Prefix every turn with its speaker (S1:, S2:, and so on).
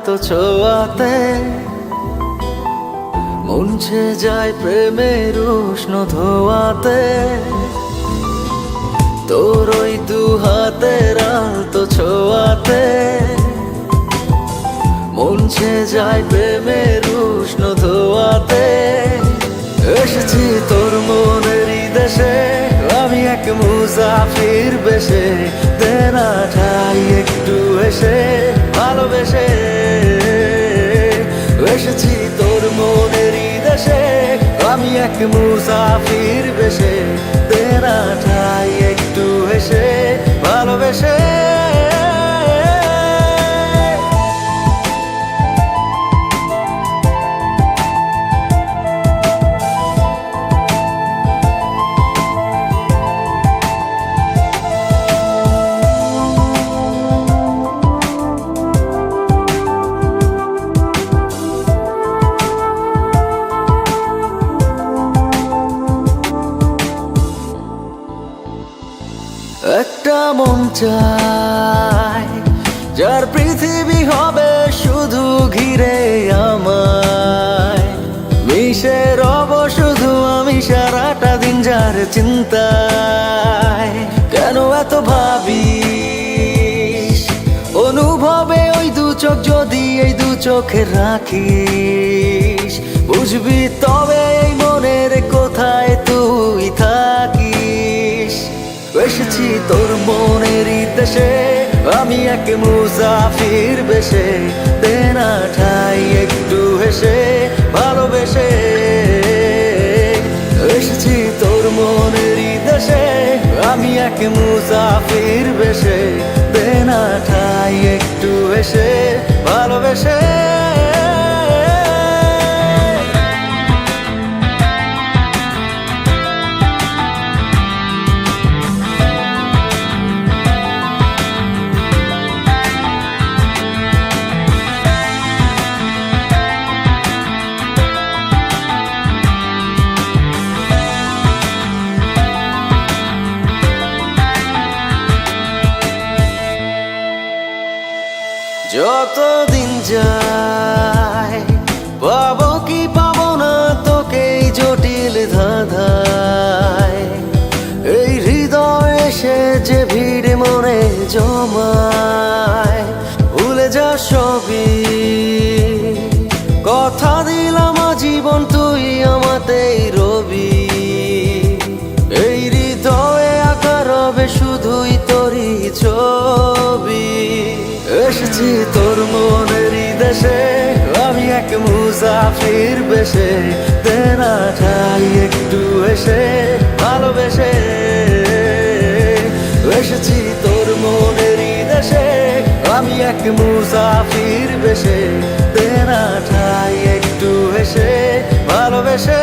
S1: আলতো ছোঁয়াতে মুছে যায় প্রেমের উষ্ণ ধোয়াতে। তোর ওই দু হাতের আলতো ছোঁয়াতে মুছে যায় প্রেমের উষ্ণ ধোয়াতে। এসেছি তোর মনেরই দেশে, আমি এক মুসাফির বেশে। দেনা ঠাই একটু এসে ভালোবেসে। এসেছি তোর মনেরই দেশে, আমি এক মুসাফির বেশে। দেনা ঠাই একটু এসে ভালোবেসে। একটা মন চাই যার পৃথিবী হবে শুধু ঘিরে আমায়। মিশে রব শুধু আমি সারাটা দিন যার চিন্তায়। কেন এত ভাবিস অনুভবে ওই দু চোখ, যদি এই দু চোখে রাখিস বুঝবি তবে এই মনের কোথায় তুই থাকিস। এসেছি তোর মনেরই দেশে, আমি এক মুসাফির বেশে। দেনা ঠাই একটু হেসে ভালোবেসে। এসেছি তোর মনেরই দেশে, আমি এক মুসাফির বেশে। দেনা ঠাই একটু হেসে ভালোবেসে। যতদিন যায় পাবো কি পাবো না তোকে এই জটিল ধাঁধায়। এই হৃদয় এসে যে ভিড় মনে জমায়। ভুলে যা সবই, কথা দিলাম জীবন তুই আমাতেই রবি। এই হৃদয়ে আঁকা রবে শুধুই তোরই ছবি। এসেছি তোর মনেরই দেশে, আমি এক মুসাফির বেশে। দেনা ঠাই একটু এসে ভালোবেসে। এসেছি তোর মনেরই দেশে, আমি এক মুসাফির বেশে। দেনা ঠাই একটু এসে ভালোবেসে।